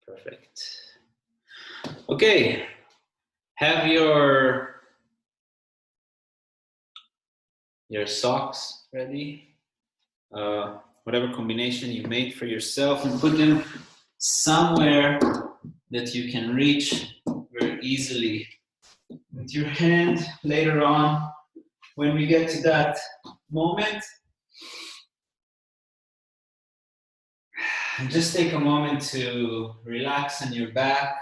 Perfect. Okay, have your socks ready. Whatever combination you made for yourself, and put them somewhere that you can reach very easily with your hand later on. When we get to that moment, just take a moment to relax on your back.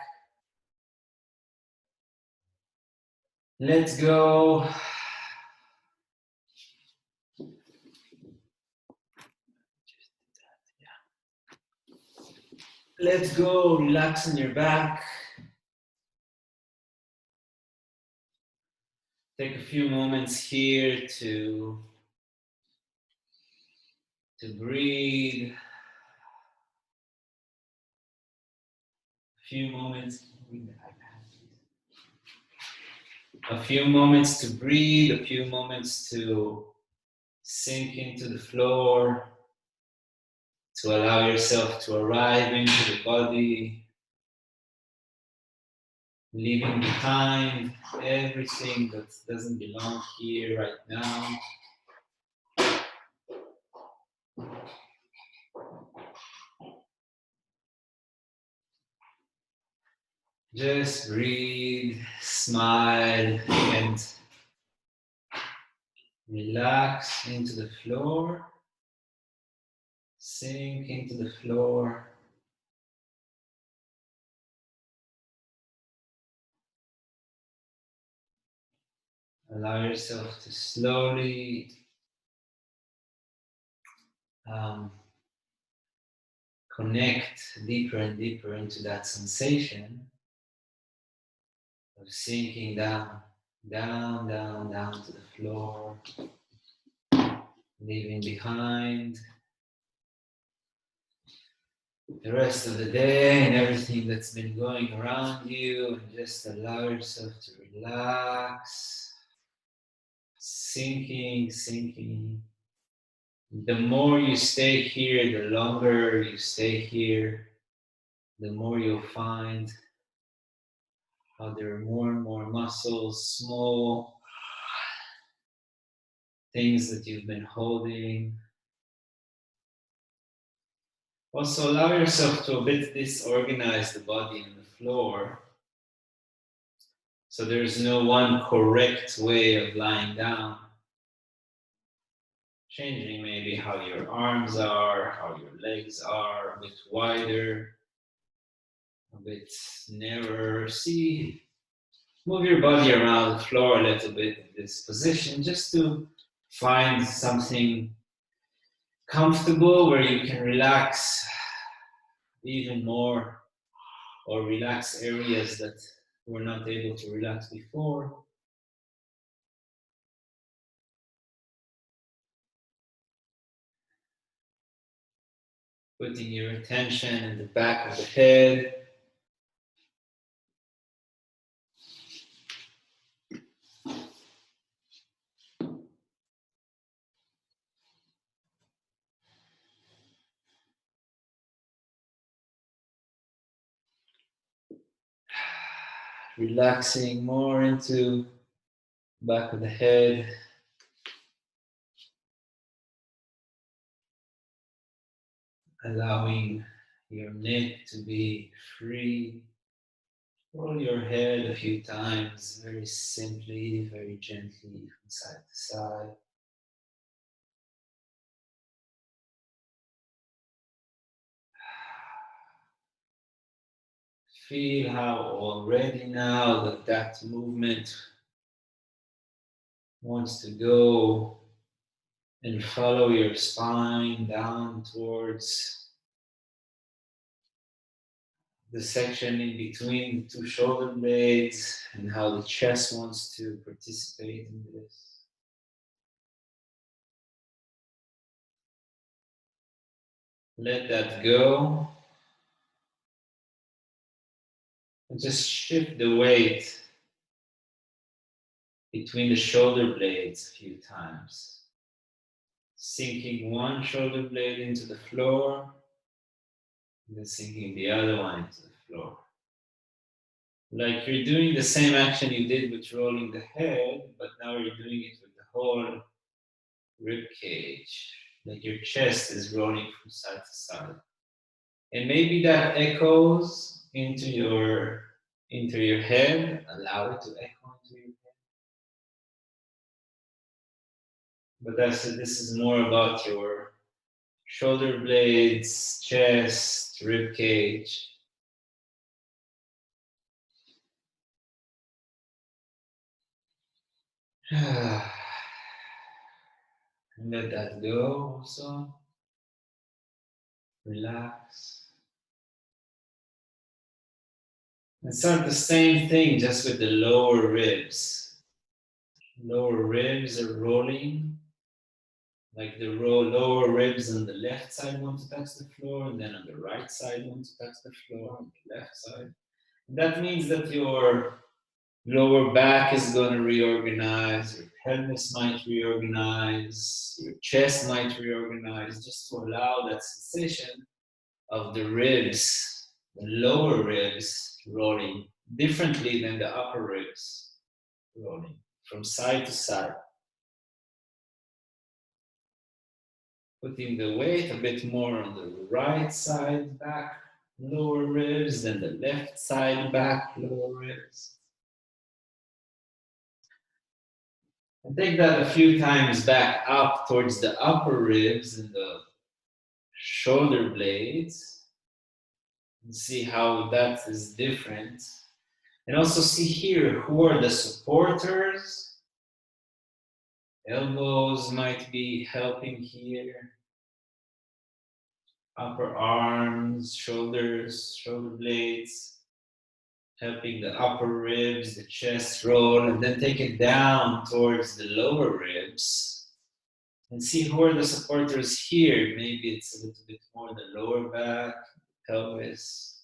Let's go. Let's go. Relax on your back. Take a few moments here to breathe. A few moments to breathe, a few moments to sink into the floor, to allow yourself to arrive into the body, leaving behind everything that doesn't belong here right now. Just breathe, smile, and relax into the floor. Sink into the floor. Allow yourself to slowly connect deeper and deeper into that sensation of sinking down, down, down, down to the floor, leaving behind the rest of the day and everything that's been going around you, and just allow yourself to relax, sinking. The more you stay here, the longer you stay here, the more you'll find how there are more and more muscles, small things that you've been holding. Also, allow yourself to a bit disorganize the body on the floor. So there's no one correct way of lying down. Changing maybe how your arms are, how your legs are, a bit wider, a bit narrower. Move your body around the floor a little bit in this position, just to find something comfortable where you can relax even more, or relax areas that were not able to relax before. Putting your attention in the back of the head. Relaxing more into the back of the head. Allowing your neck to be free. Roll your head a few times, very simply, very gently, from side to side. Feel how already now that movement wants to go and follow your spine down towards the section in between the two shoulder blades, and how the chest wants to participate in this. Let that go. And just shift the weight between the shoulder blades a few times. Sinking one shoulder blade into the floor, and then sinking the other one into the floor. Like you're doing the same action you did with rolling the head, but now you're doing it with the whole rib cage. Like your chest is rolling from side to side. And maybe that echoes into your head. Allow it to echo into your head. But this is more about your shoulder blades, chest, rib cage. And let that go also. Relax. And start the same thing just with the lower ribs. Lower ribs are rolling. Like the lower ribs on the left side want to touch the floor, and then on the right side want to touch the floor, on the left side. And that means that your lower back is going to reorganize, your pelvis might reorganize, your chest might reorganize, just to allow that sensation of the ribs, the lower ribs rolling differently than the upper ribs rolling from side to side. Putting the weight a bit more on the right side back lower ribs than the left side back lower ribs. And take that a few times back up towards the upper ribs and the shoulder blades. And see how that is different. And also see here, who are the supporters? Elbows might be helping here. Upper arms, shoulders, shoulder blades. Helping the upper ribs, the chest roll, and then take it down towards the lower ribs. And see who are the supporters here. Maybe it's a little bit more the lower back, pelvis.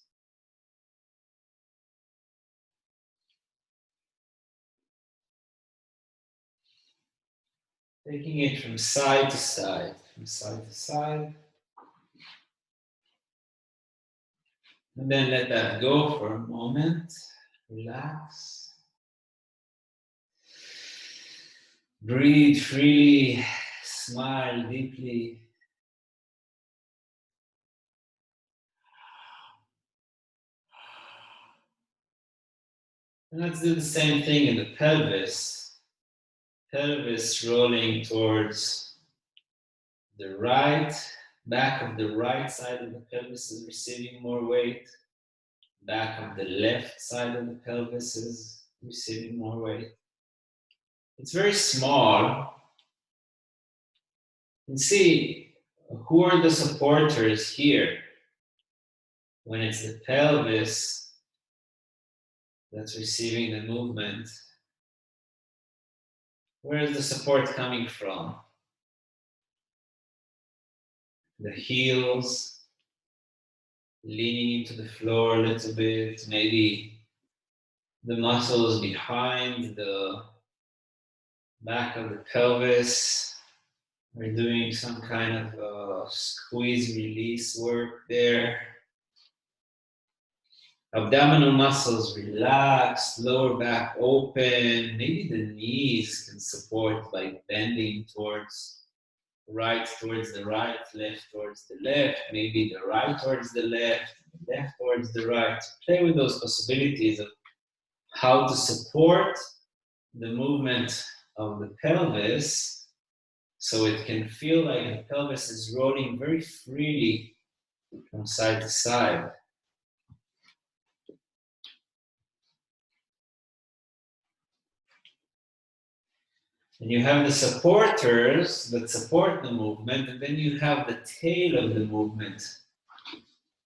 Taking it from side to side, from side to side. And then let that go for a moment. Relax. Breathe freely. Smile deeply. And let's do the same thing in the pelvis. Pelvis rolling towards the right. Back of the right side of the pelvis is receiving more weight. Back of the left side of the pelvis is receiving more weight. It's very small. And see, who are the supporters here? When it's the pelvis that's receiving the movement, where is the support coming from? The heels, leaning into the floor a little bit, maybe the muscles behind the back of the pelvis. We're doing some kind of squeeze release work there. Abdominal muscles relaxed, lower back open. Maybe the knees can support by bending towards the right, left towards the left, maybe the right towards the left towards the right. Play with those possibilities of how to support the movement of the pelvis so it can feel like the pelvis is rolling very freely from side to side. And you have the supporters that support the movement, and then you have the tail of the movement.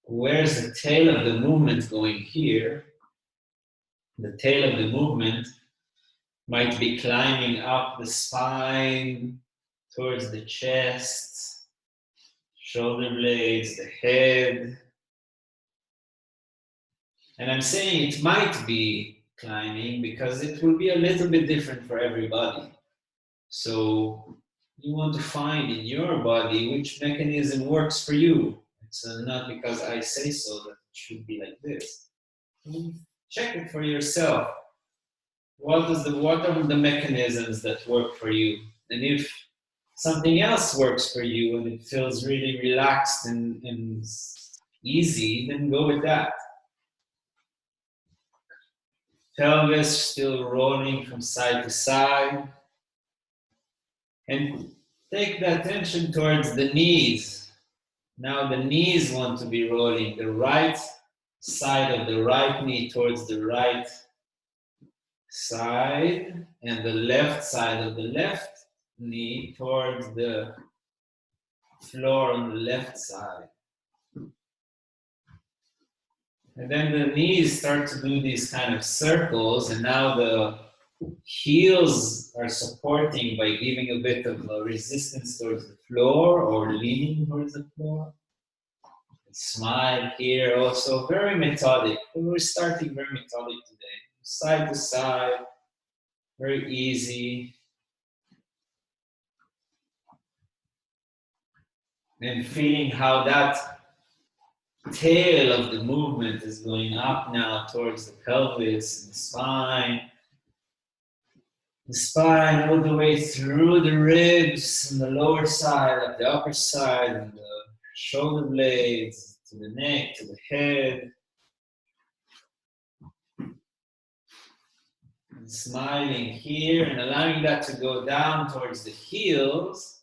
Where's the tail of the movement going here? The tail of the movement might be climbing up the spine, towards the chest, shoulder blades, the head. And I'm saying it might be climbing because it will be a little bit different for everybody. So you want to find in your body which mechanism works for you. It's not because I say so that it should be like this. check it for yourself. What are the mechanisms that work for you? And if something else works for you and it feels really relaxed and easy, then go with that. Pelvis still rolling from side to side. And take the attention towards the knees. Now the knees want to be rolling. The right side of the right knee towards the right side, and the left side of the left knee towards the floor on the left side. And then the knees start to do these kind of circles, and now the heels are supporting by giving a bit of resistance towards the floor or leaning towards the floor. Smile here also, very methodic. We're starting very methodic today. Side to side, very easy. And feeling how that tail of the movement is going up now towards the pelvis and the spine. The spine all the way through the ribs and the lower side, up the upper side, and the shoulder blades, to the neck, to the head. And smiling here and allowing that to go down towards the heels.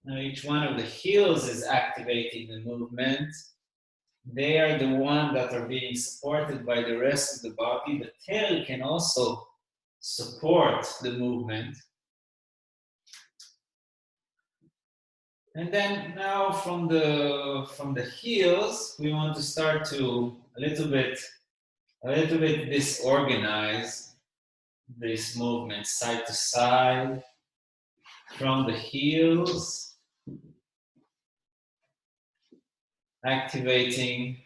Now each one of the heels is activating the movement. They are the ones that are being supported by the rest of the body. The tail can also support the movement. And then now from the heels, we want to start to a little bit disorganize this movement side to side from the heels, activating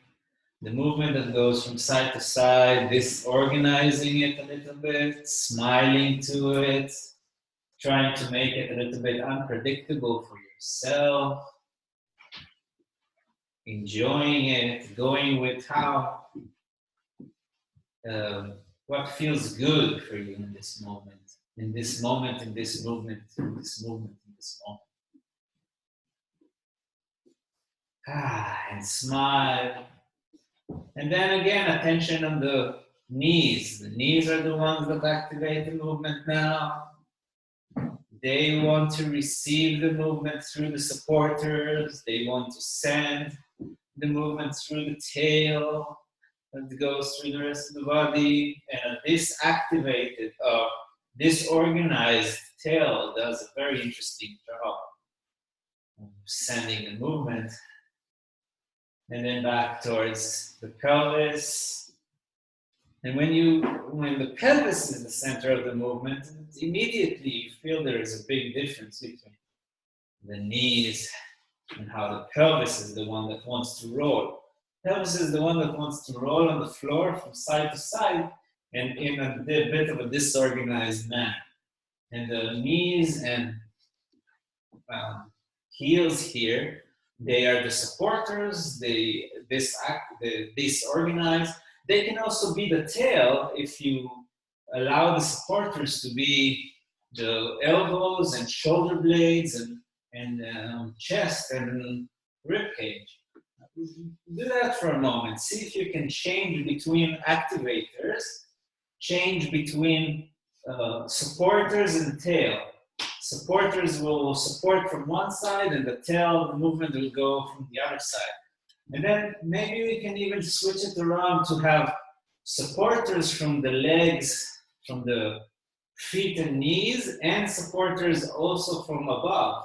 the movement that goes from side to side, disorganizing it a little bit, smiling to it, trying to make it a little bit unpredictable for yourself, enjoying it, going with how, what feels good for you in this moment, in this moment, in this movement, in this movement, in this moment. And smile. And then again, attention on the knees. The knees are the ones that activate the movement now. They want to receive the movement through the supporters. They want to send the movement through the tail that goes through the rest of the body. And this activated, disorganized tail does a very interesting job of sending the movement. And then back towards the pelvis. And when the pelvis is the center of the movement, immediately you feel there is a big difference between the knees and how the pelvis is the one that wants to roll. Pelvis is the one that wants to roll on the floor from side to side and in a bit of a disorganized manner. And the knees and heels here, they are the supporters, they disorganize. They can also be the tail if you allow the supporters to be the elbows and shoulder blades and chest and rib cage. Do that for a moment. See if you can change between activators, change between supporters and tail. Supporters will support from one side and the tail, the movement will go from the other side. And then maybe we can even switch it around to have supporters from the legs, from the feet and knees, and supporters also from above.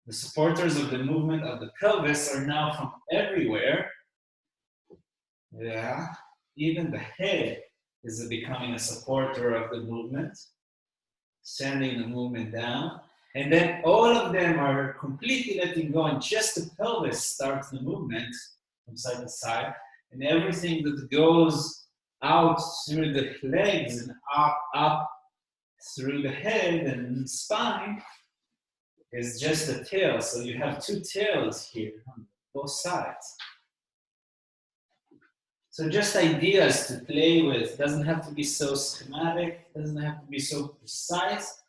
The supporters of the movement of the pelvis are now from everywhere. Yeah, even the head is becoming a supporter of the movement, sending the movement down. And then all of them are completely letting go, and just the pelvis starts the movement from side to side. And everything that goes out through the legs and up through the head and spine is just the tail. So you have two tails here on both sides. So just ideas to play with. Doesn't have to be so schematic, doesn't have to be so precise,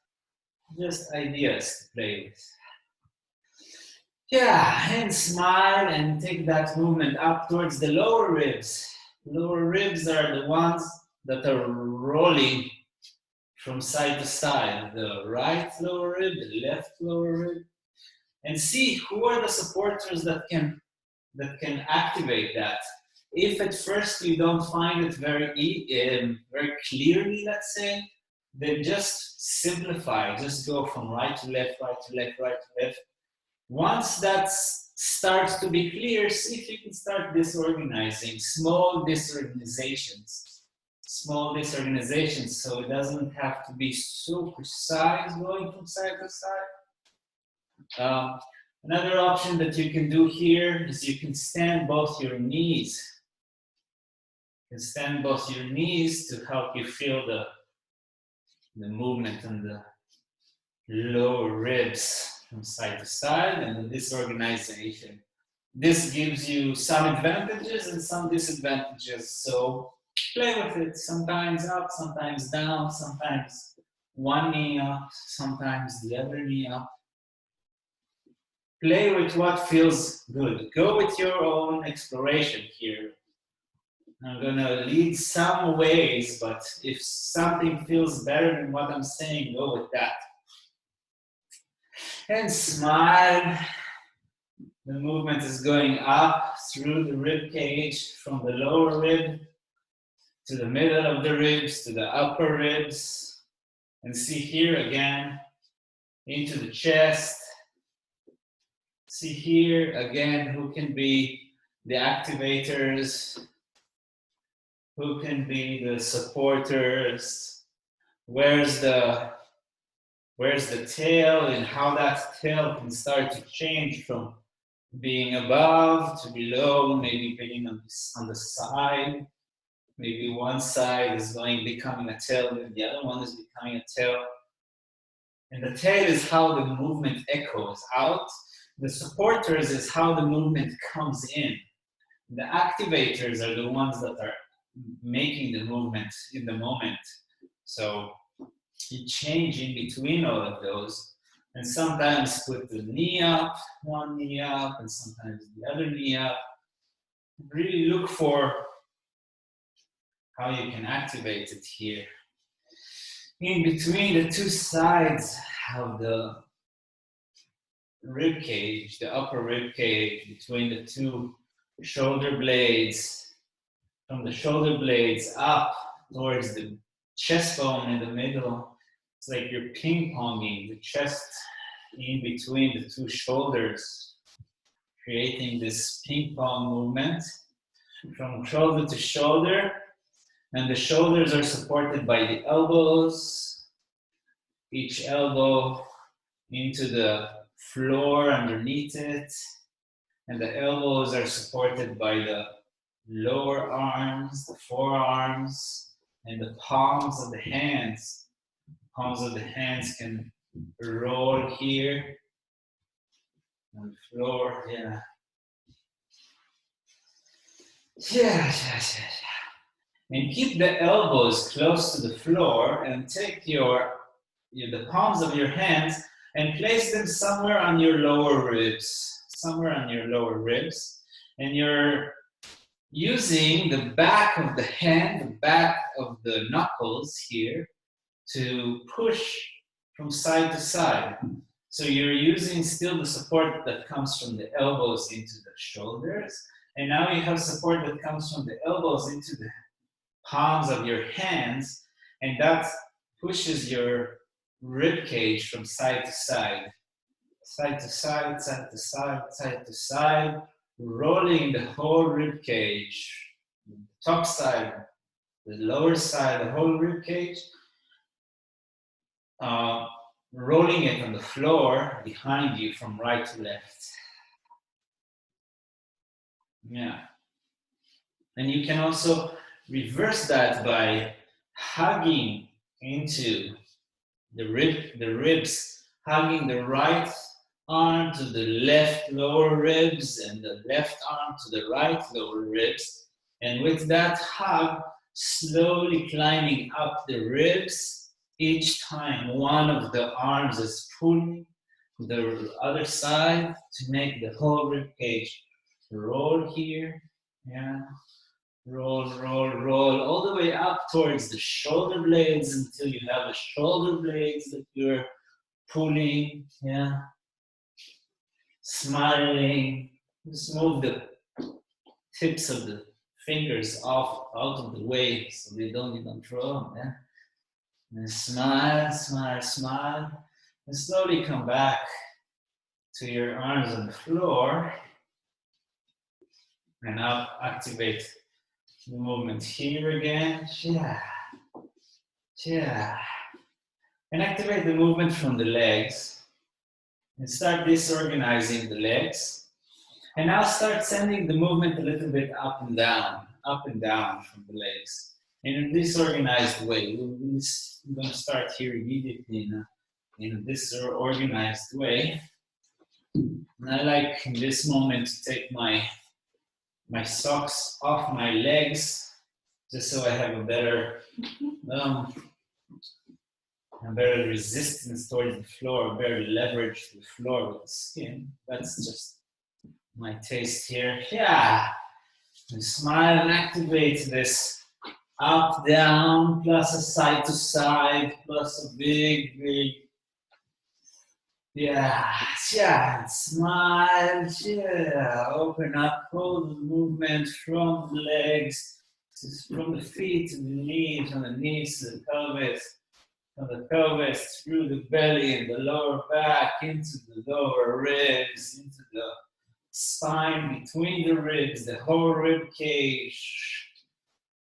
just ideas to play with. Yeah, and smile and take that movement up towards the lower ribs. Lower ribs are the ones that are rolling from side to side. The right lower rib, the left lower rib. And see who are the supporters that can activate that. If at first you don't find it very clearly, let's say, then just simplify. Just go from right to left, right to left, right to left. Once that starts to be clear, see if you can start disorganizing, small disorganizations, so it doesn't have to be so precise going from side to side. Another option that you can do here is you can stand both your knees. You can stand both your knees to help you feel the movement and the lower ribs from side to side and the disorganization. This gives you some advantages and some disadvantages, so play with it. Sometimes up, sometimes down, sometimes one knee up, sometimes the other knee up. Play with what feels good. Go with your own exploration here. I'm gonna lead some ways, but if something feels better than what I'm saying, go with that. And smile. The movement is going up through the rib cage, from the lower rib to the middle of the ribs to the upper ribs. And see here again, into the chest. See here again who can be the activators, who can be the supporters, where's the tail and how that tail can start to change from being above to below, maybe being on the side. Maybe one side is becoming a tail, and the other one is becoming a tail. And the tail is how the movement echoes out. The supporters is how the movement comes in. The activators are the ones that are making the movement in the moment. So you change in between all of those, and sometimes put the knee up, one knee up, and sometimes the other knee up. Really look for how you can activate it here. In between the two sides of the rib cage, the upper rib cage, between the two shoulder blades, from the shoulder blades up towards the chest bone in the middle. It's like you're ping-ponging the chest in between the two shoulders, creating this ping-pong movement from shoulder to shoulder. And the shoulders are supported by the elbows, each elbow into the floor underneath it. And the elbows are supported by the lower arms, the forearms, and the palms of the hands. Palms of the hands can roll here on the floor. Yeah. And keep the elbows close to the floor and take the palms of your hands and place them somewhere on your lower ribs. And you're using the back of the hand, the back of the knuckles here, to push from side to side. So you're using still the support that comes from the elbows into the shoulders. And now you have support that comes from the elbows into the palms of your hands. And that pushes your rib cage from side to side. Side to side, side to side, side to side. Rolling the whole rib cage. The top side, the lower side, the whole rib cage. Rolling it on the floor behind you from right to left. Yeah. And you can also reverse that by hugging into the ribs, hugging the right arm to the left lower ribs and the left arm to the right lower ribs. And with that hug, slowly climbing up the ribs. Each time one of the arms is pulling the other side to make the whole rib cage roll here. Yeah. Roll, roll, roll, all the way up towards the shoulder blades until you have the shoulder blades that you're pulling. Yeah. Smiling. Just move the tips of the fingers off out of the way so they don't even throw them. Yeah? And smile, smile, smile. And slowly come back to your arms on the floor. And now activate the movement here again. Yeah. Yeah. And activate the movement from the legs. And start disorganizing the legs. And now start sending the movement a little bit up and down from the legs. In a disorganized way. We're going to start here immediately in a disorganized way. And I like in this moment to take my socks off my legs, just so I have a better resistance towards the floor, better leverage to the floor with the skin. That's just my taste here. Yeah. And smile and activate this up, down, plus a side to side, plus a big, yeah, smile, yeah, open up, hold the movement from the legs, from the feet to the knees, from the knees to the pelvis, from the pelvis through the belly and the lower back, into the lower ribs, into the spine between the ribs, the whole rib cage,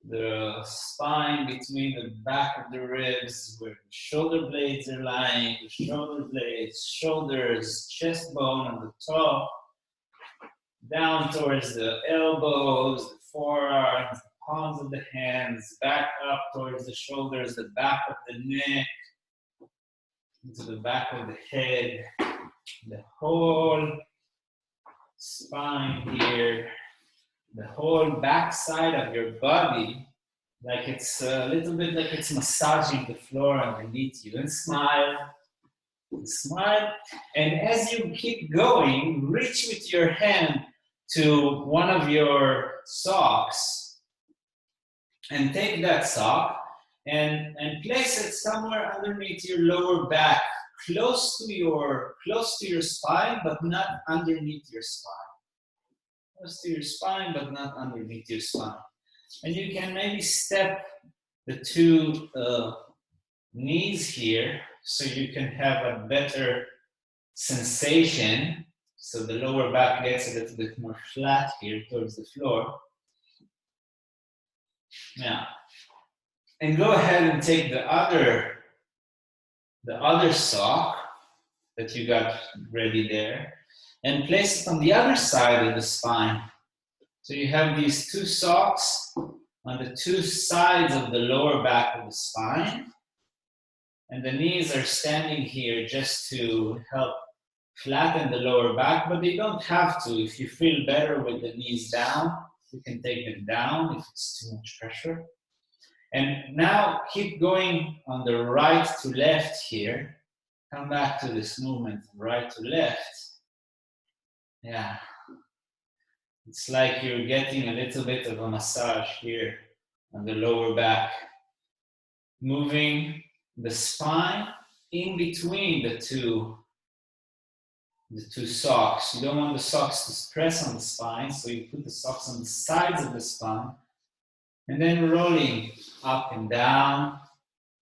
the spine between the back of the ribs where the shoulder blades are lying, the shoulder blades, shoulders, chest bone on the top, down towards the elbows, the forearms, the palms of the hands, back up towards the shoulders, the back of the neck, into the back of the head, the whole spine here, the whole back side of your body, like it's a little bit like it's massaging the floor underneath you. And smile, and smile. And as you keep going, reach with your hand to one of your socks and take that sock and place it somewhere underneath your lower back, close to your spine, but not underneath your spine. Close to your spine, but not underneath your spine. And you can maybe step the two knees here so you can have a better sensation. So the lower back gets a little bit more flat here towards the floor. Yeah. And go ahead and take the other sock that you got ready there and place it on the other side of the spine. So you have these two socks on the two sides of the lower back of the spine. And the knees are standing here just to help flatten the lower back, but they don't have to. If you feel better with the knees down, you can take them down if it's too much pressure. And now keep going on the right to left here. Come back to this movement, right to left. Yeah. It's like you're getting a little bit of a massage here on the lower back. Moving the spine in between the two socks. You don't want the socks to press on the spine, so you put the socks on the sides of the spine. And then rolling up and down,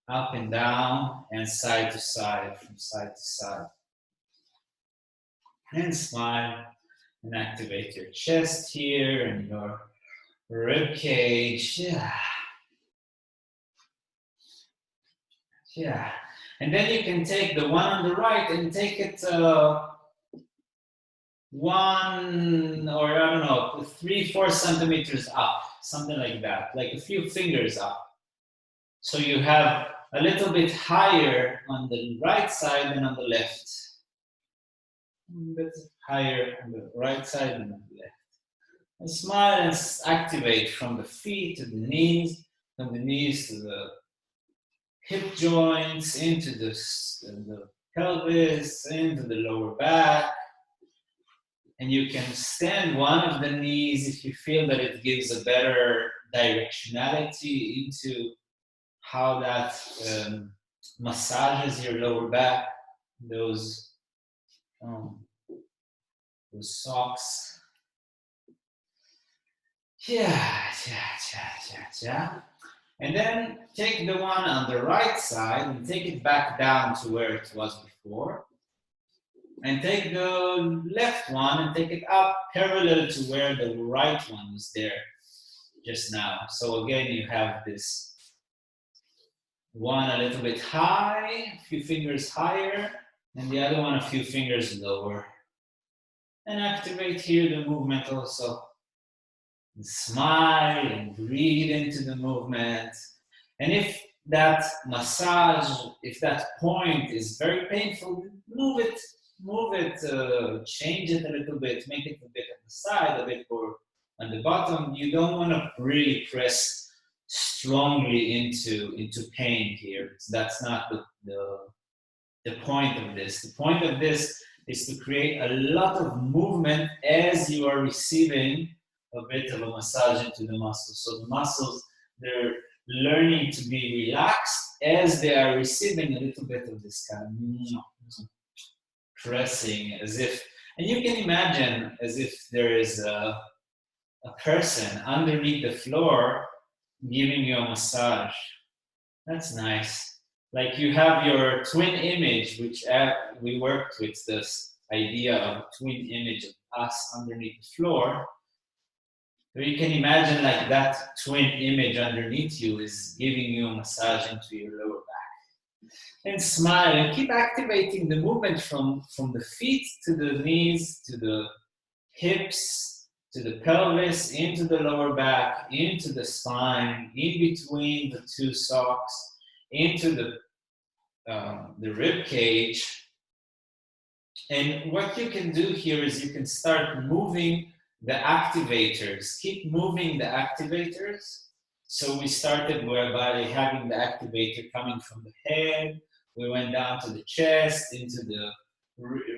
and side to side, from side to side. And smile. And activate your chest here and your rib cage. Yeah. Yeah. And then you can take the one on the right and take it 3-4 centimeters up, something like that, like a few fingers up. So you have a little bit higher on the right side than on the left. A bit higher on the right side than on the left. And smile and activate from the feet to the knees, from the knees to the hip joints, into the pelvis, into the lower back. And you can stand one of the knees if you feel that it gives a better directionality into how that massages your lower back. Those socks. Yeah. And then take the one on the right side and take it back down to where it was before. And take the left one and take it up parallel to where the right one was there just now. So again, you have this one a little bit high, a few fingers higher, and the other one a few fingers lower. And activate here the movement also. And smile and breathe into the movement. And if that massage, if that point is very painful, move it, change it a little bit, make it a bit on the side, a bit more on the bottom. You don't want to really press strongly into pain here. That's not the point of this. The point of this is to create a lot of movement as you are receiving a bit of a massage into the muscles. So the muscles, they're learning to be relaxed as they are receiving a little bit of this kind of pressing, as if, and you can imagine as if there is a person underneath the floor giving you a massage. That's nice. Like you have your twin image, which we worked with this idea of twin image of us underneath the floor. So you can imagine like that twin image underneath you is giving you a massage into your lower back. And smile and keep activating the movement from the feet to the knees, to the hips, to the pelvis, into the lower back, into the spine, in between the two socks, into the rib cage. And what you can do here is you can start moving the activators. Keep moving the activators. So we started by having the activator coming from the head. We went down to the chest, into the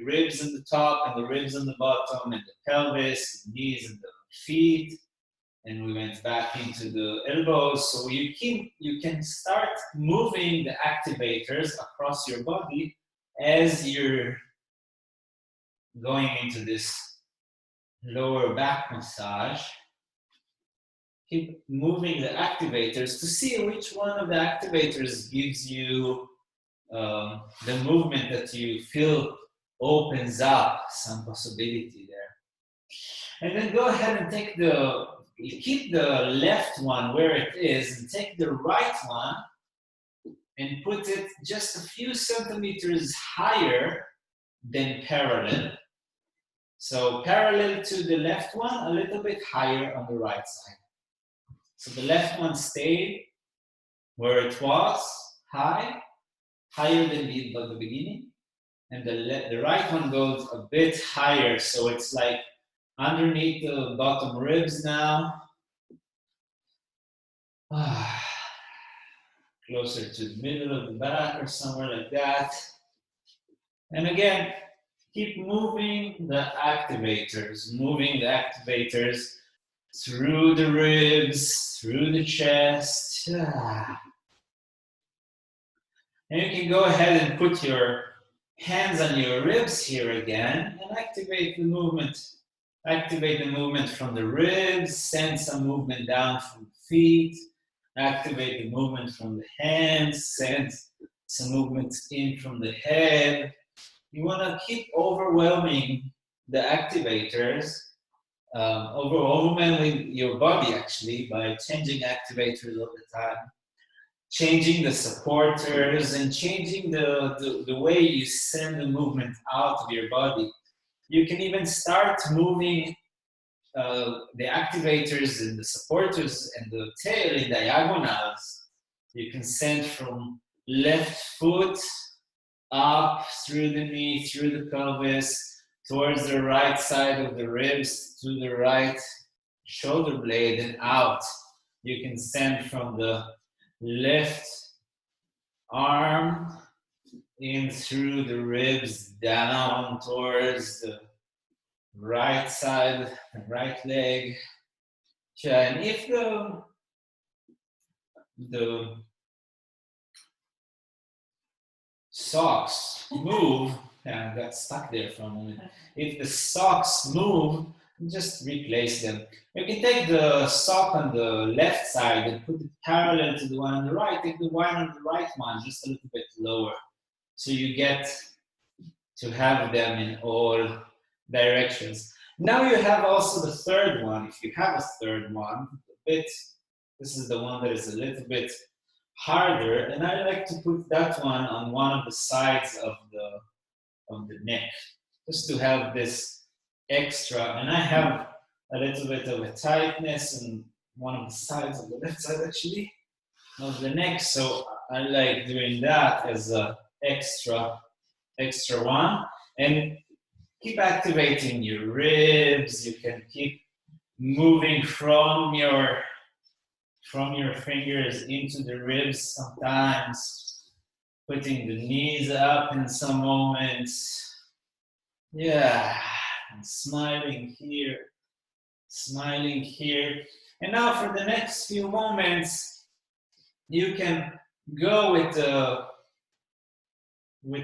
ribs on the top and the ribs on the bottom, and the pelvis, the knees, and the feet. And we went back into the elbows. So you can start moving the activators across your body as you're going into this lower back massage. Keep moving the activators to see which one of the activators gives you the movement that you feel opens up some possibility there. And then go ahead and keep the left one where it is and take the right one and put it just a few centimeters higher than parallel. So parallel to the left one, a little bit higher on the right side. So the left one stayed where it was, higher than the beginning. And the right one goes a bit higher, so it's like underneath the bottom ribs now. Closer to the middle of the back or somewhere like that. And again, keep moving the activators, through the ribs, through the chest. And you can go ahead and put your hands on your ribs here again and activate the movement. Activate the movement from the ribs, send some movement down from the feet, activate the movement from the hands, send some movement in from the head. You want to keep overwhelming the activators, overwhelming your body actually by changing activators all the time, changing the supporters and changing the way you send the movement out of your body. You can even start moving the activators and the supporters and the tail in diagonals. You can send from left foot up through the knee, through the pelvis, towards the right side of the ribs, to the right shoulder blade and out. You can send from the left arm in through the ribs down towards the right side, right leg. And if the socks move, and I got stuck there for a moment. If the socks move, just replace them. You can take the sock on the left side and put it parallel to the one on the right. Take the one on the right one just a little bit lower. So you get to have them in all directions. Now you have also the third one. If you have a third one, this is the one that is a little bit harder, and I like to put that one on one of the sides of the neck, just to have this extra. And I have a little bit of a tightness in one of the sides of the left side, actually, of the neck. So I like doing that as a extra one. And keep activating your ribs. You can keep moving from your fingers into the ribs sometimes, putting the knees up in some moments. Yeah, and smiling here. And now for the next few moments, you can go with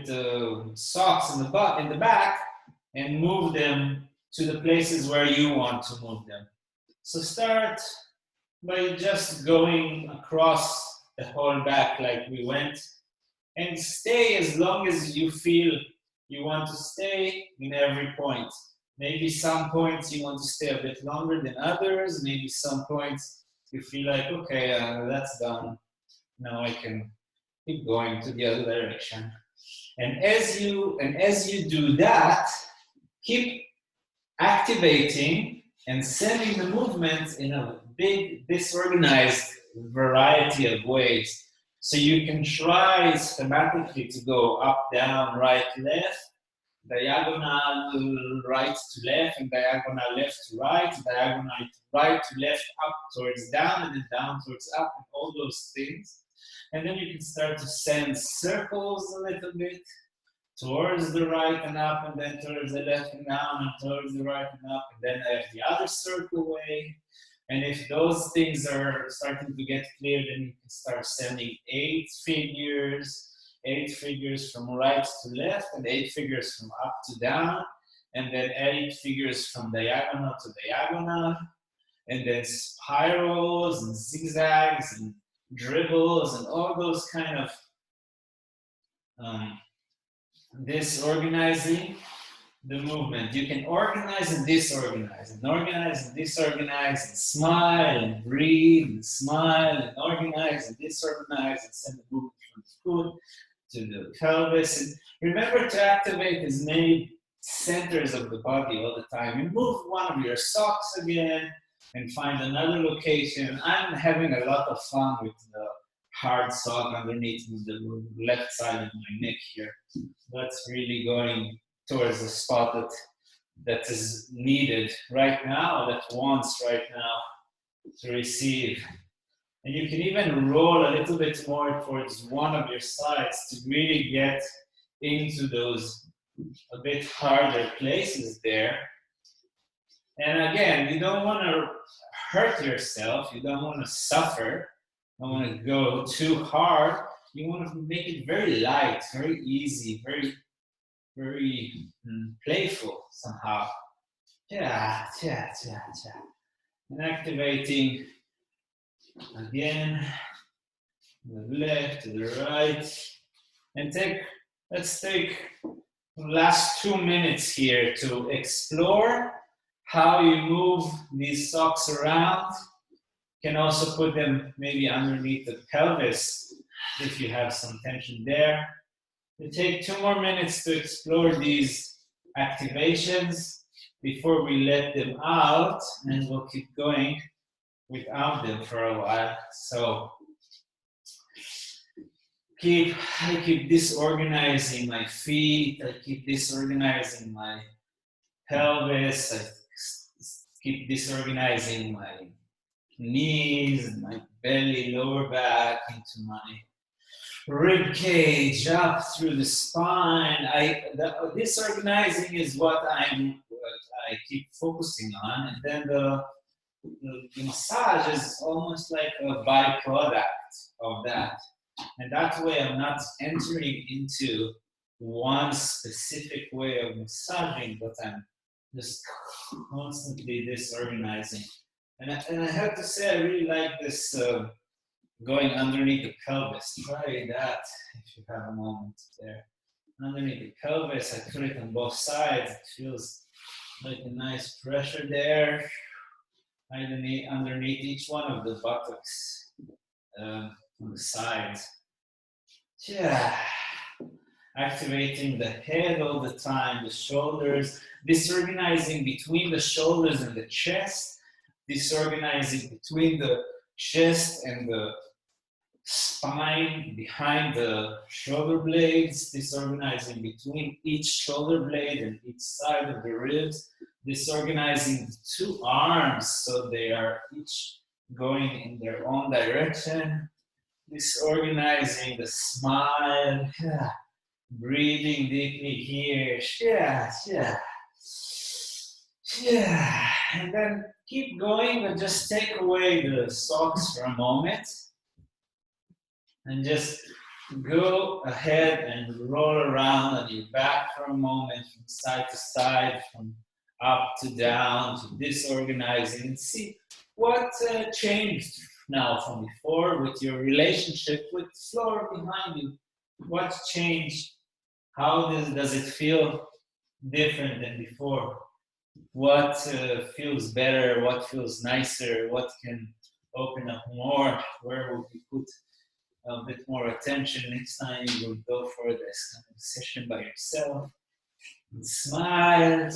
the socks in the back and move them to the places where you want to move them. So start by just going across the whole back like we went, and stay as long as you feel you want to stay in every point. Maybe some points you want to stay a bit longer than others. Maybe some points you feel like, okay, that's done. Now I can keep going to the other direction. And as you do that, keep activating and sending the movement in a big, disorganized variety of ways. So you can try schematically to go up, down, right, left, diagonal right to left, and diagonal left to right, diagonal right to left, up towards down, and then down towards up, and all those things. And then you can start to send circles a little bit towards the right and up, and then towards the left and down, and towards the right and up, and then the other circle way. And if those things are starting to get clear, then you can start sending 8 figures from right to left, and 8 figures from up to down, and then 8 figures from diagonal to diagonal, and then spirals and zigzags and dribbles and all those kind of disorganizing the movement. You can organize and disorganize, and organize and disorganize, and smile and breathe, and smile and organize and disorganize, and send the movement from the foot to the pelvis. And remember to activate as many centers of the body all the time. And move one of your socks again and find another location. I'm having a lot of fun with the hard sock underneath the left side of my neck here. That's really going towards the spot that is needed right now, that wants right now to receive. And you can even roll a little bit more towards one of your sides to really get into those a bit harder places there. And again, you don't want to hurt yourself, you don't want to suffer, you don't want to go too hard. You want to make it very light, very easy, very playful somehow. Yeah. And activating again, the left to the right. And let's take the last 2 minutes here to explore how you move these socks around. You can also put them maybe underneath the pelvis if you have some tension there. We take 2 more minutes to explore these activations before we let them out, and we'll keep going without them for a while. So I keep disorganizing my feet, I keep disorganizing my pelvis, I Keep disorganizing my knees, my belly, lower back into my rib cage, up through the spine. Disorganizing is what I keep focusing on, and then the massage is almost like a byproduct of that. And that way I'm not entering into one specific way of massaging, but I'm just constantly disorganizing. And I have to say, I really like this going underneath the pelvis. Try that if you have a moment there. Underneath the pelvis, I put it on both sides. It feels like a nice pressure there. Underneath each one of the buttocks on the sides. Yeah. Activating the head all the time, the shoulders, disorganizing between the shoulders and the chest, disorganizing between the chest and the spine, behind the shoulder blades, disorganizing between each shoulder blade and each side of the ribs, disorganizing the two arms so they are each going in their own direction, disorganizing the smile, breathing deeply here, and then keep going, but just take away the socks for a moment. And just go ahead and roll around on your back for a moment, from side to side, from up to down, to disorganizing, and see what changed now from before with your relationship with the floor behind you. What changed? How does it feel different than before? What feels better? What feels nicer? What can open up more? Where would you put a bit more attention next time you will go for this kind of session by yourself? And smile,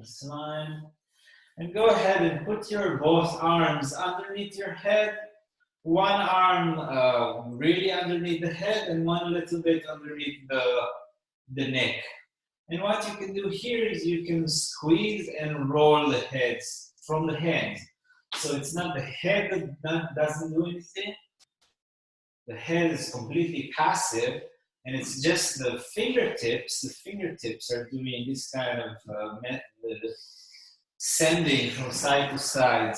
smile, and go ahead and put your both arms underneath your head. One arm really underneath the head, and one a little bit underneath the neck. And what you can do here is you can squeeze and roll the heads from the hands. So it's not the head that doesn't do anything. The head is completely passive, and it's just the fingertips. The fingertips are doing this kind of method, sending from side to side,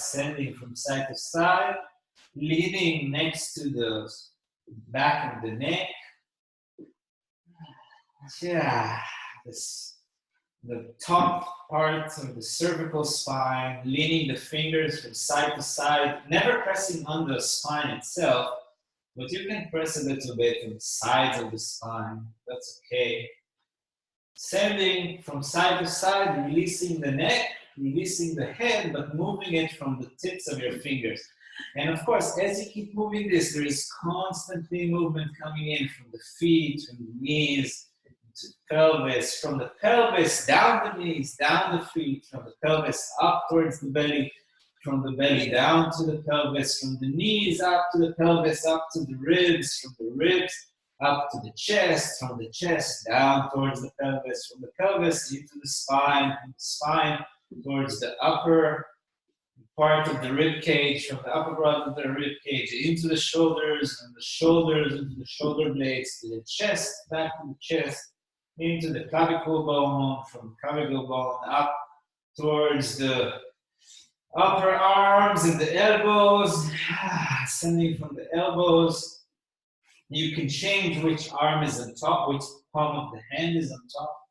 leaning next to the back of the neck. The top part of the cervical spine, leaning the fingers from side to side, never pressing on the spine itself, but you can press a little bit on the sides of the spine. That's okay. Sending from side to side, releasing the neck, releasing the head, but moving it from the tips of your fingers. And of course, as you keep moving this, there is constantly movement coming in from the feet, from the knees, to the pelvis, from the pelvis down the knees, down the feet, from the pelvis up towards the belly, from the belly down to the pelvis, from the knees up to the pelvis, up to the ribs, from the ribs up to the chest, from the chest down towards the pelvis, from the pelvis into the spine, from the spine towards the upper part of the rib cage, from the upper part of the rib cage into the shoulders, and the shoulders into the shoulder blades, to the chest, back to the chest, into the clavicle bone, from the clavicle bone up towards the upper arms and the elbows, ascending from the elbows. You can change which arm is on top, which palm of the hand is on top.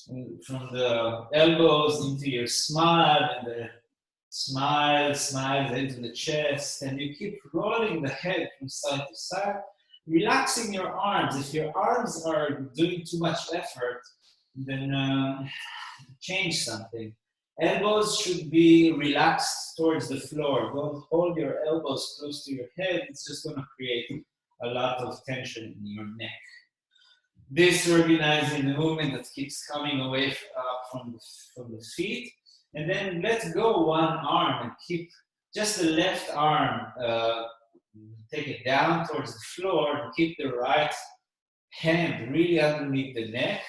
And from the elbows into your smile, and the smile into the chest, and you keep rolling the head from side to side, relaxing your arms. If your arms are doing too much effort, then change something. Elbows should be relaxed towards the floor. Don't hold your elbows close to your head. It's just going to create a lot of tension in your neck. Disorganizing the movement that keeps coming away from the feet. And then let go one arm and keep just the left arm, take it down towards the floor, and keep the right hand really underneath the neck.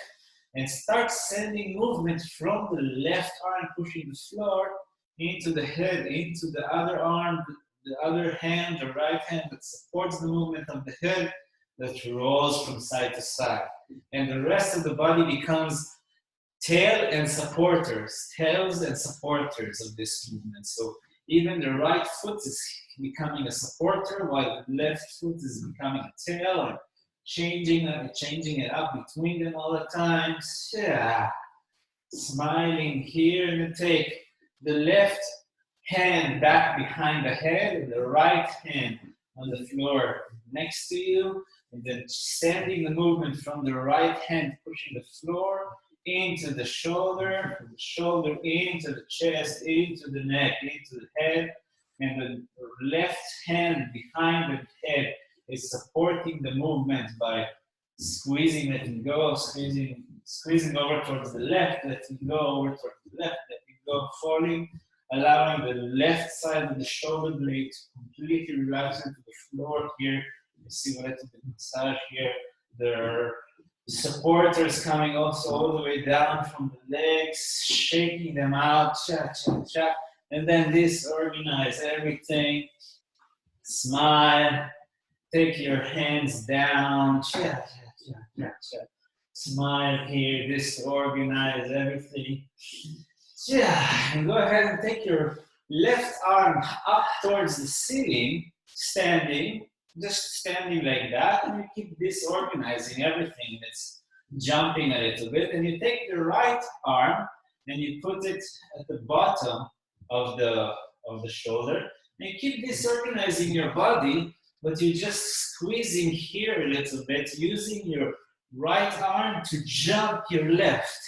and start sending movement from the left arm, pushing the floor into the head, into the other arm, the other hand, the right hand that supports the movement of the head, that rolls from side to side. And the rest of the body becomes tails and supporters of this movement. So even the right foot is becoming a supporter, while the left foot is becoming a tail, and changing it up between them all the time. Yeah. Smiling here, and take the left hand back behind the head and the right hand on the floor next to you, and then sending the movement from the right hand, pushing the floor into the shoulder, from the shoulder into the chest, into the neck, into the head, and the left hand behind the head is supporting the movement by squeezing it and go, squeezing over towards the left, letting go over towards the left, letting go, falling, allowing the left side of the shoulder blade to completely relax into the floor here. You see a little bit massage here. There are supporters coming also all the way down from the legs, shaking them out, cha, cha, cha. And then disorganize everything. Smile. Take your hands down. Cha, cha, cha, cha, cha. Smile here. Disorganize everything. Yeah, and go ahead and take your left arm up towards the ceiling, standing, just standing like that, and you keep disorganizing everything that's jumping a little bit, and you take the right arm and you put it at the bottom of the shoulder, and you keep disorganizing your body, but you're just squeezing here a little bit, using your right arm to jump your left,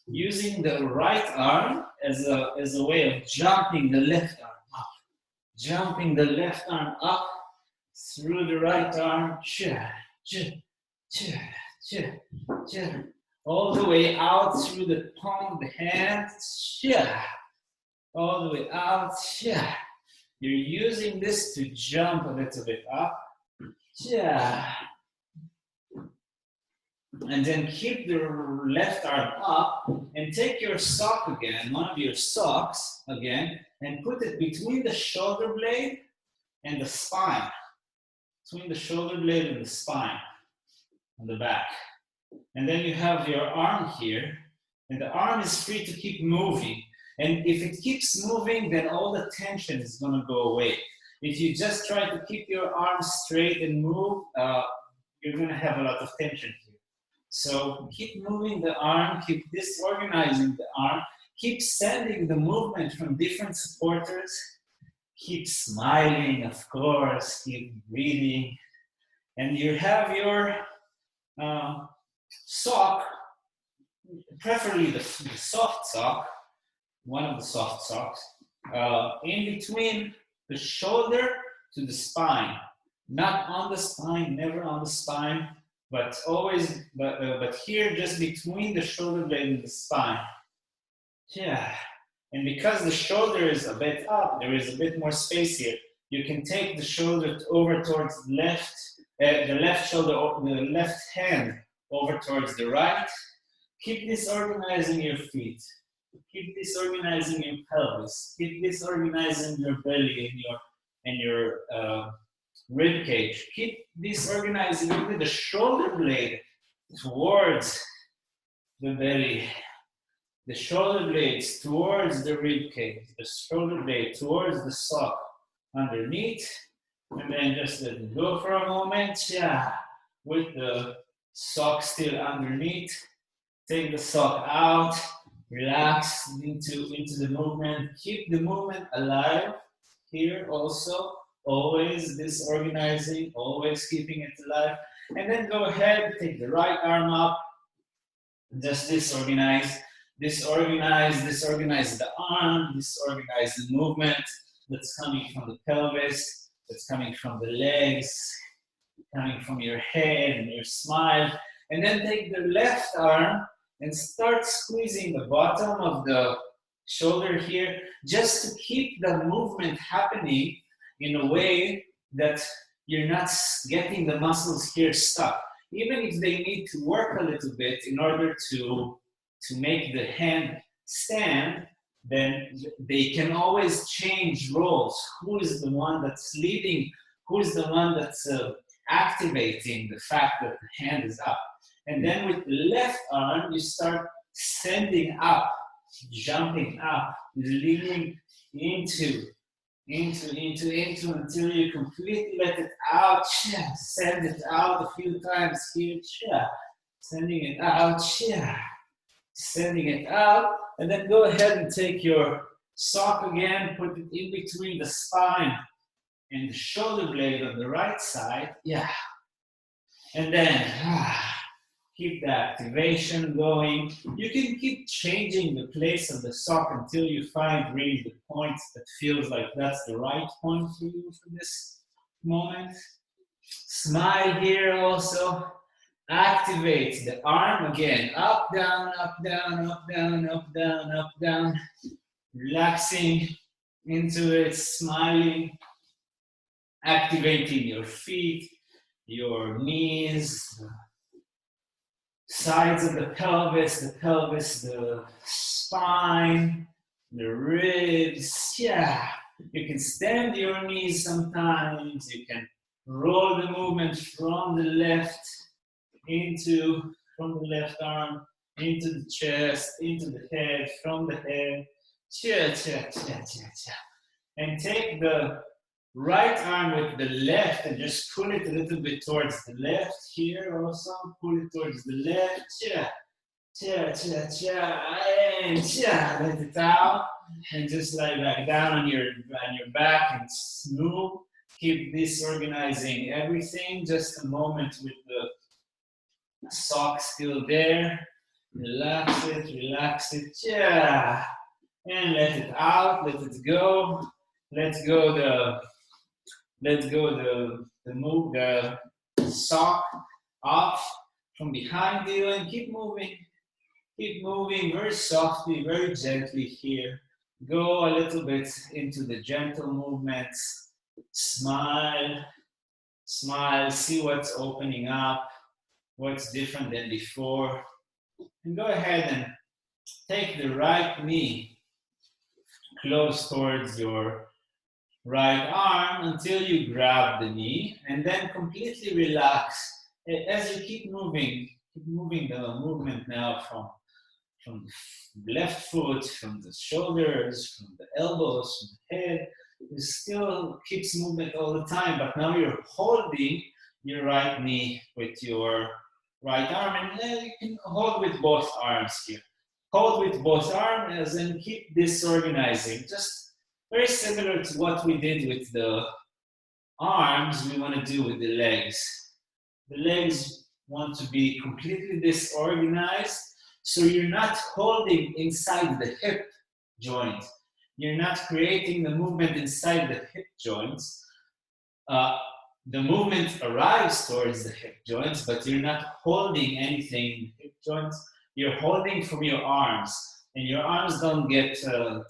using the right arm as a way of jumping the left arm up. Jumping the left arm up through the right arm. All the way out through the palm of the hand. All the way out. You're using this to jump a little bit up. And then keep the left arm up and take your sock again, one of your socks again, and put it between the shoulder blade and the spine. Between the shoulder blade and the spine on the back. And then you have your arm here, and the arm is free to keep moving. And if it keeps moving, then all the tension is going to go away. If you just try to keep your arm straight and move, you're going to have a lot of tension here. So keep moving the arm, keep disorganizing the arm, keep sending the movement from different supporters, keep smiling, of course, keep breathing. And you have your sock, preferably the soft sock, one of the soft socks, in between the shoulder to the spine. Not on the spine, never on the spine, but always, but here just between the shoulder blade and the spine. And because the shoulder is a bit up, there is a bit more space here. You can take the shoulder over towards the left, the left shoulder, the left hand over towards the right. Keep disorganizing your feet. Keep disorganizing your pelvis. Keep disorganizing your belly and your rib cage. Keep disorganizing even the shoulder blade towards the belly. The shoulder blades towards the rib cage. The shoulder blade towards the sock underneath. And then just let it go for a moment. With the sock still underneath. Take the sock out. Relax into the movement. Keep the movement alive here also. Always disorganizing, always keeping it alive. And then go ahead, take the right arm up. Just disorganize the arm, disorganize the movement that's coming from the pelvis, that's coming from the legs, coming from your head and your smile. And then take the left arm and start squeezing the bottom of the shoulder here, just to keep the movement happening in a way that you're not getting the muscles here stuck. even if they need to work a little bit in order to make the hand stand, then they can always change roles. Who is the one that's leading? Who is the one that's activating the fact that the hand is up? And then with the left arm, you start sending up, jumping up, leaning into until you completely let it out. Send it out a few times here. Sending it out. Sending it out. And then go ahead and take your sock again, put it in between the spine and the shoulder blade on the right side. And then keep the activation going. You can keep changing the place of the sock until you find really the point that feels like that's the right point for you for this moment. Smile here also. Activate the arm again. Up, down, up, down, up, down, up, down, up, down. Relaxing into it, smiling. Activating your feet, your knees, sides of the pelvis, the spine, the ribs. You can stand your knees sometimes. You can roll the movement from the left arm into the chest, into the head, from the head. And take the right arm with the left and just pull it a little bit towards the left here also. Pull it towards the left. And let it out. And just lie back down on your back and smooth. Keep disorganizing everything. Just a moment with the sock still there. Relax it. And let it out, let it go. Let go the sock off from behind you and keep moving. Keep moving very softly, very gently here. Go a little bit into the gentle movements. Smile, see what's opening up, what's different than before. And go ahead and take the right knee close towards your right arm until you grab the knee, and then completely relax as you keep moving the movement now from the left foot, from the shoulders, from the elbows, from the head. It still keeps movement all the time, but now you're holding your right knee with your right arm, and you can hold with both arms here. Hold with both arms and keep disorganizing. Just very similar to what we did with the arms, we want to do with the legs. The legs want to be completely disorganized, so you're not holding inside the hip joint. You're not creating the movement inside the hip joints. The movement arrives towards the hip joints, but you're not holding anything in the hip joints. You're holding from your arms, and your arms don't get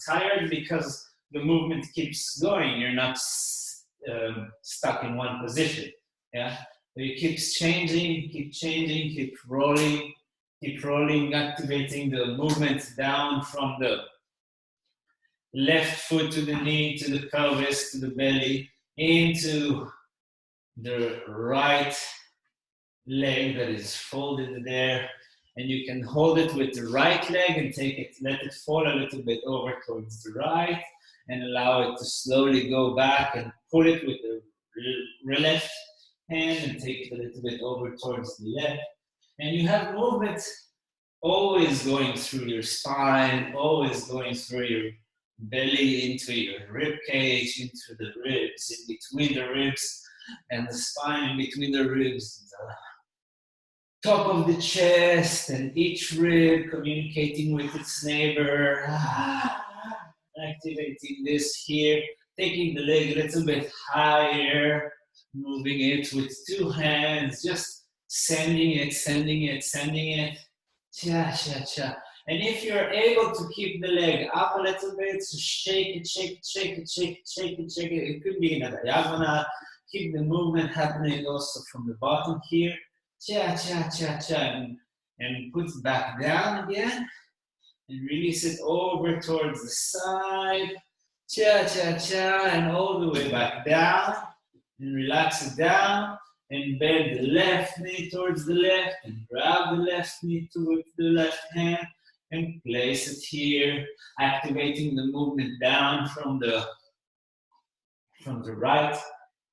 tired because the movement keeps going. You're not stuck in one position. So you keep changing, keep rolling, activating the movement down from the left foot to the knee, to the pelvis, to the belly, into the right leg that is folded there. And you can hold it with the right leg and let it fall a little bit over towards the right, and allow it to slowly go back and pull it with the left hand and take it a little bit over towards the left. And you have movement always going through your spine, always going through your belly, into your rib cage, into the ribs, in between the ribs and the spine, in between the ribs, the top of the chest, and each rib communicating with its neighbor. Activating this here, taking the leg a little bit higher, moving it with two hands, just sending it. And if you're able to keep the leg up a little bit, so shake it. It could be in a diagonal. Keep the movement happening also from the bottom here. Cha, cha, cha, cha. And put it back down again. And release it over towards the side. Cha, cha, cha. And all the way back down. And relax it down. And bend the left knee towards the left. And grab the left knee towards the left hand. And place it here. Activating the movement down from the right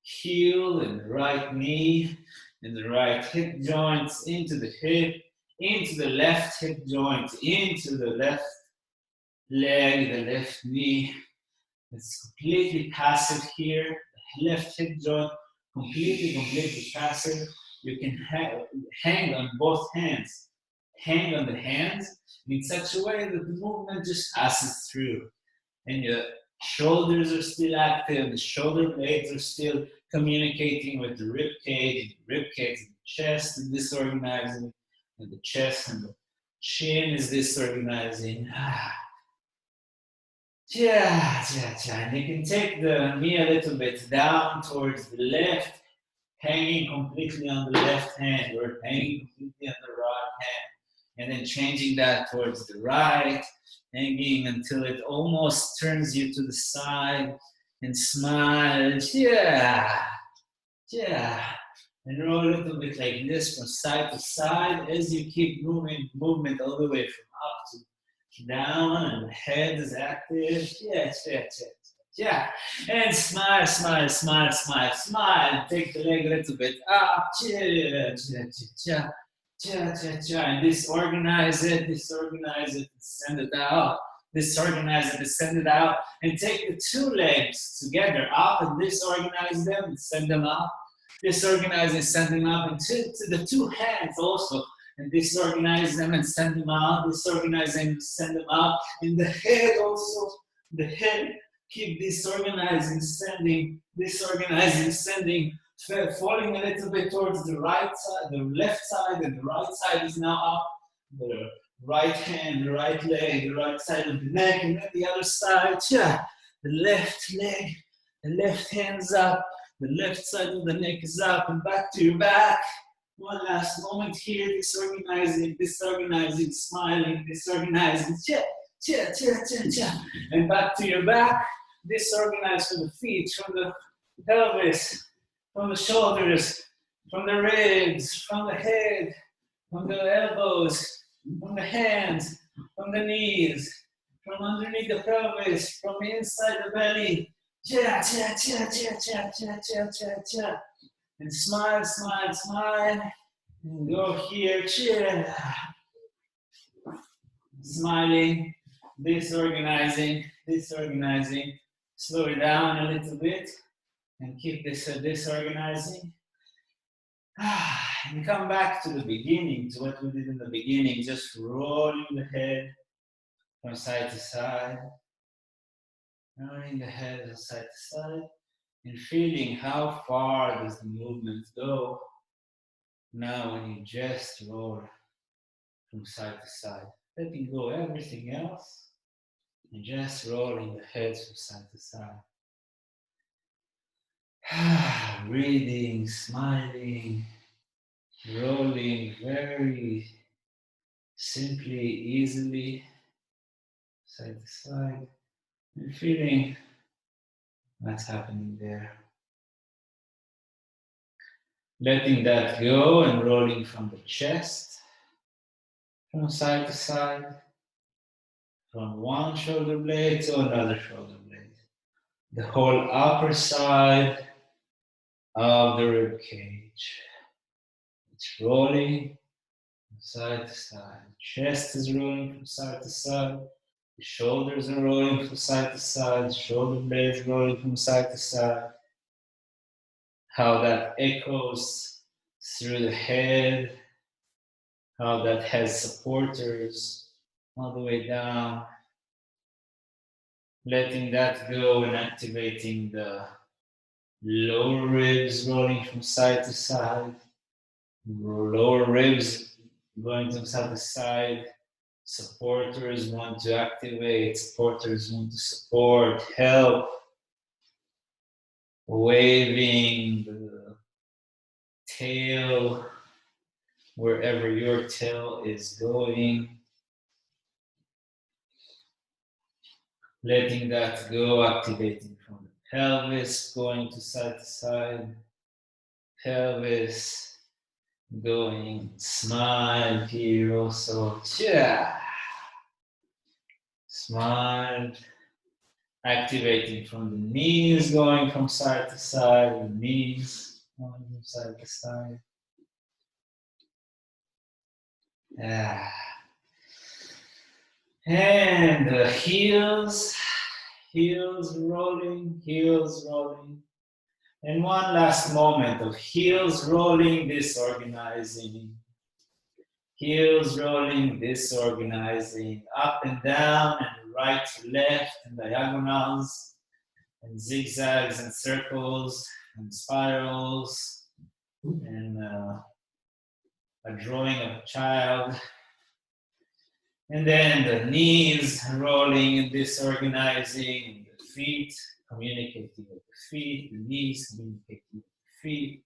heel and the right knee and the right hip joints into the hip, into the left hip joint, into the left leg, the left knee. It's completely passive here. The left hip joint, completely passive. You can hang on both hands. Hang on the hands in such a way that the movement just passes through. And your shoulders are still active, the shoulder blades are still communicating with the rib cage, and the chest is disorganizing, and the chest and the chin is disorganizing. And you can take the knee a little bit down towards the left, hanging completely on the left hand, or hanging completely on the right hand. And then changing that towards the right, hanging until it almost turns you to the side, and smile, and roll a little bit like this from side to side as you keep moving, movement all the way from up to down, and the head is active, and smile, take the leg a little bit up, and disorganize it, and send it out. Disorganize it and send it out. And take the two legs together up and disorganize them and send them out. Disorganize and send them out. And to the two hands also. And disorganize them and send them out. Disorganize them and send them out. And the head also. The head, keep disorganizing, sending, falling a little bit towards the right side, the left side, and the right side is now up. The right hand, the right leg, the right side of the neck, and then the other side. The left leg, the left hand's up, the left side of the neck is up, and back to your back. One last moment here, disorganizing, smiling, disorganizing. And back to your back. Disorganize from the feet, from the pelvis, from the shoulders, from the ribs, from the head, from the elbows, from the hands, from the knees, from underneath the pelvis, from inside the belly. And smile. And go here, smiling, disorganizing. Slow it down a little bit and keep this disorganizing. And come back to the beginning, to what we did in the beginning, just rolling the head from side to side, rolling the head from side to side, and feeling how far does the movement go now when you just roll from side to side. Letting go everything else and just rolling the head from side to side. Breathing, smiling, rolling very simply, easily, side to side, and feeling what's happening there. Letting that go and rolling from the chest, from side to side, from one shoulder blade to another shoulder blade. The whole upper side of the rib cage. It's rolling from side to side. Chest is rolling from side to side. The shoulders are rolling from side to side. Shoulder blades rolling from side to side. How that echoes through the head. How that has supporters all the way down. Letting that go and activating the lower ribs rolling from side to side. Lower ribs going from side to side. Supporters want to activate. Supporters want to support, help. Waving the tail wherever your tail is going. Letting that go, activating from the pelvis, going to side, pelvis, going, smile here also, smile, activating from the knees, going from side to side, the knees, going from side to side. And the heels rolling, And one last moment of heels rolling, disorganizing. Heels rolling, disorganizing. Up and down and right to left and diagonals and zigzags and circles and spirals and a drawing of a child. And then the knees rolling and disorganizing, the feet communicating with the feet, the knees communicating with the feet,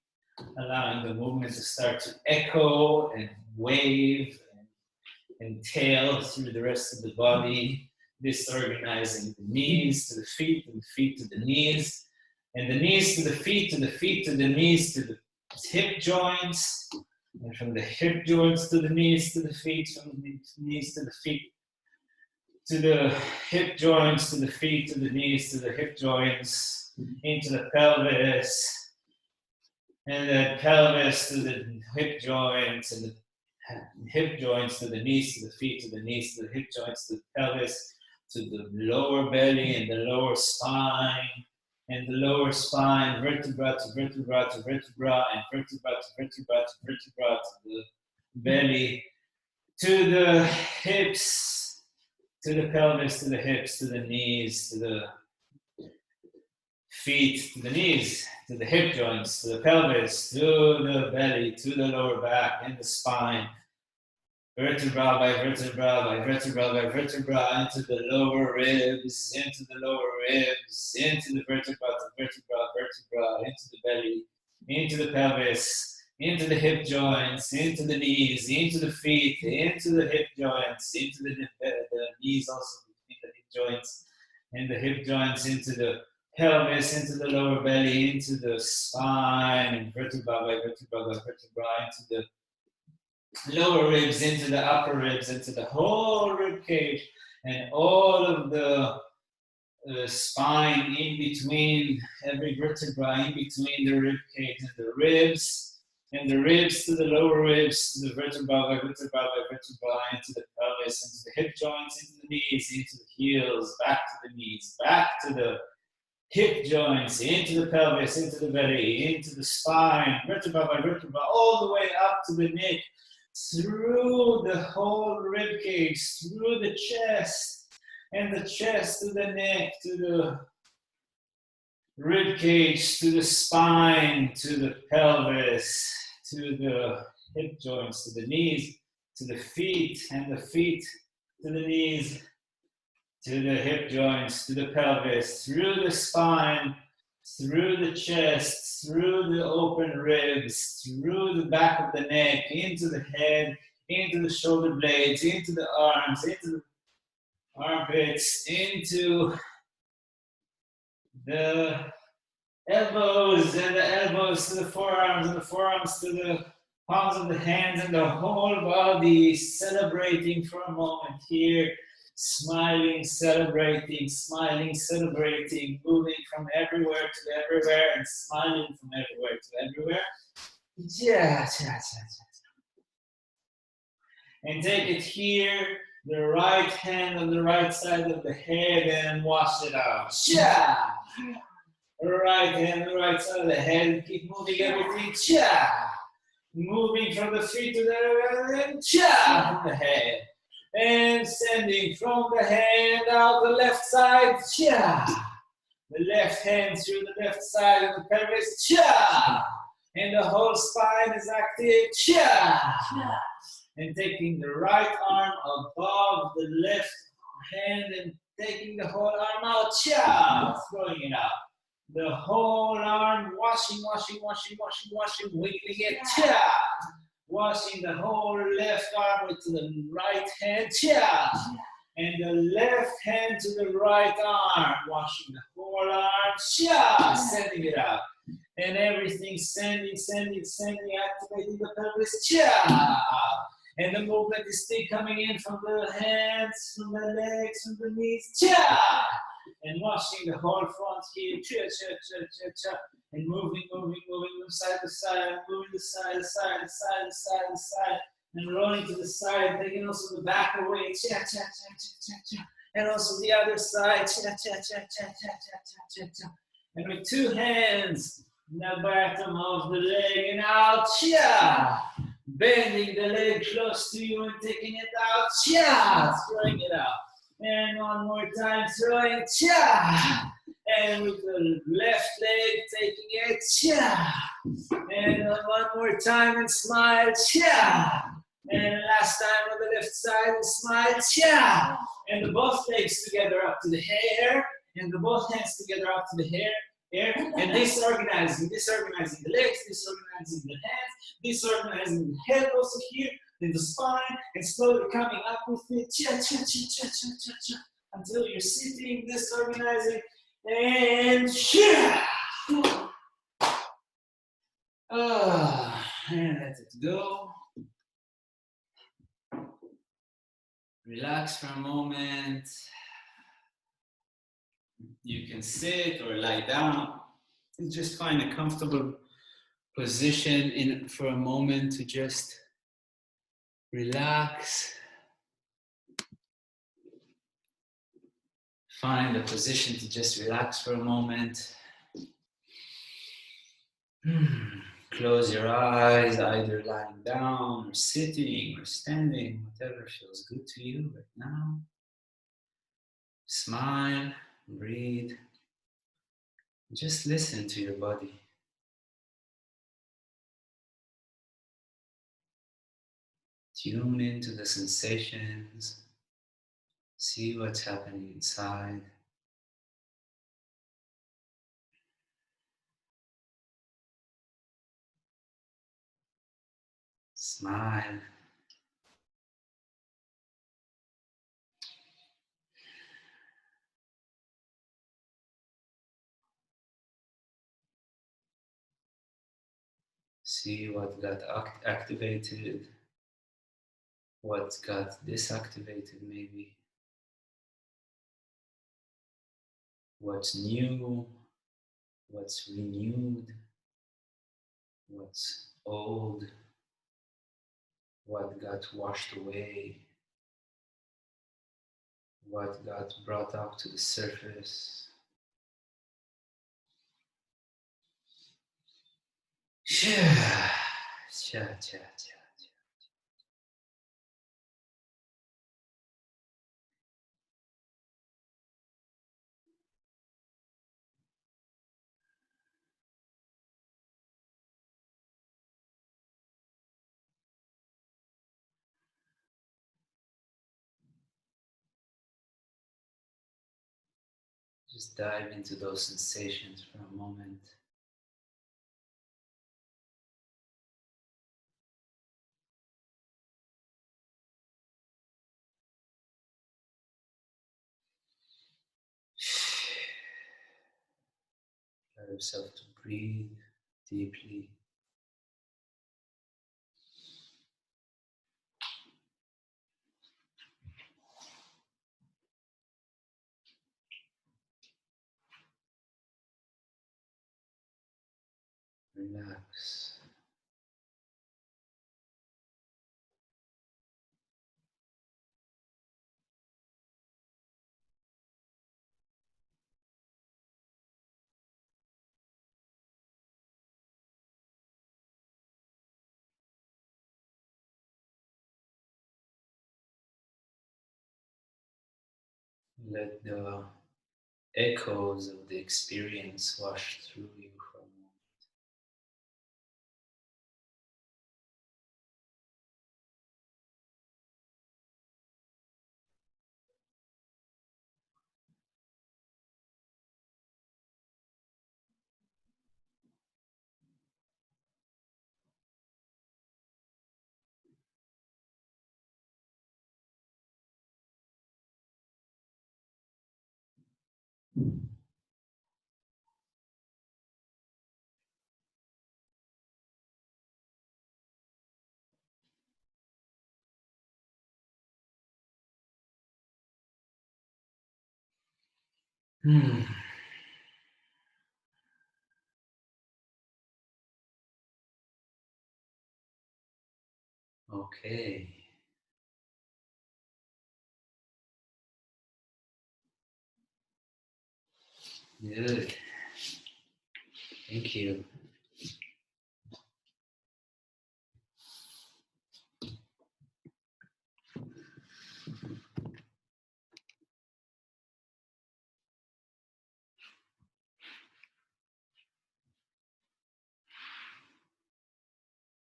allowing the movement to start to echo and wave and tail through the rest of the body, disorganizing the knees to the feet and the feet to the knees, and the knees to the feet, to the feet, to the knees, to the hip joints, and from the hip joints to the knees, to the feet, from the knees to the feet, to the hip joints, to the feet, to the knees, to the hip joints, into the pelvis, and then pelvis to the hip joints, and the hip joints to the knees, to the feet, to the knees, to the hip joints, to the pelvis, to the lower belly and the lower spine, and the lower spine, vertebra to vertebra to vertebra, and vertebra to vertebra to vertebra, to the belly, to the hips, to the pelvis, to the hips, to the knees, to the feet, to the knees, to the hip joints, to the pelvis, to the belly, to the lower back, and the spine, vertebra by vertebra by vertebra by vertebra, into the lower ribs, into the lower ribs, into the vertebra to vertebra, vertebra, into the belly, into the pelvis, into the hip joints, into the knees, into the feet, into the hip joints, into the knees also between the hip joints, and the hip joints into the pelvis, into the lower belly, into the spine, and vertebra by vertebra by vertebra, into the lower ribs, into the upper ribs, into the whole rib cage, and all of the spine in between every vertebra, in between the rib cage and the ribs to the lower ribs, to the vertebra by vertebra by vertebra, into the pelvis, into the hip joints, into the knees, into the heels, back to the knees, back to the hip joints, into the pelvis, into the belly, into the spine, vertebra by vertebra, all the way up to the neck, through the whole rib cage, through the chest, and the chest to the neck, to the rib cage, to the spine, to the pelvis, to the hip joints, to the knees, to the feet, and the feet to the knees, to the hip joints, to the pelvis, through the spine, through the chest, through the open ribs, through the back of the neck, into the head, into the shoulder blades, into the arms, into the armpits, into the elbows, and the elbows to the forearms, and the forearms to the palms of the hands, and the whole body celebrating for a moment here. Smiling, celebrating, moving from everywhere to everywhere and smiling from everywhere to everywhere. And take it here, the right hand on the right side of the head and wash it out. Right hand on the right side of the head, keep moving everything. Moving from the feet to the from the head. And sending from the hand out the left side, the left hand through the left side of the pelvis, and the whole spine is active, and taking the right arm above the left hand and taking the whole arm out, throwing it out. The whole arm, washing, wiggling it, washing the whole left arm with the right hand, cha, and the left hand to the right arm, washing the whole arm, cha, sending it out. And everything sending, activating the pelvis, cha. And the movement is still coming in from the hands, from the legs, from the knees, cha. And washing the whole front here, cha, cha, cha, cha, cha. And moving from side to side, moving the side, and rolling to the side, taking also the back away, cha, cha, cha, cha, cha, cha. And also the other side, cha, cha, cha, cha, cha, cha, cha, cha. And with two hands, in the bottom of the leg and out, cha. Bending the leg close to you and taking it out, cha. Throwing it out. And one more time, throwing, cha. And with the left leg, taking it, cha. And one more time, and smile, cha. And last time on the left side, and smile, cha. And the both legs together up to the hair, and the both hands together up to the hair, and disorganizing the legs, disorganizing the hands, disorganizing the head also here, in the spine, and slowly coming up with it, cha, cha, cha, cha, cha, cha, cha, until you're sitting, disorganizing, and cha. And let it go. Relax for a moment. You can sit or lie down. Just find a comfortable position for a moment to just relax. Find a position to just relax for a moment. Close your eyes, either lying down or sitting or standing, whatever feels good to you right now. Smile, breathe. Just listen to your body. Tune into the sensations. See what's happening inside. Smile. See what got activated, what got disactivated maybe. What's new, what's renewed, what's old, what got washed away, what got brought up to the surface. Cha, cha, cha, cha. Just dive into those sensations for a moment. Allow yourself to breathe deeply. Relax. Let the echoes of the experience wash through you for a moment. Okay. Good. Thank you.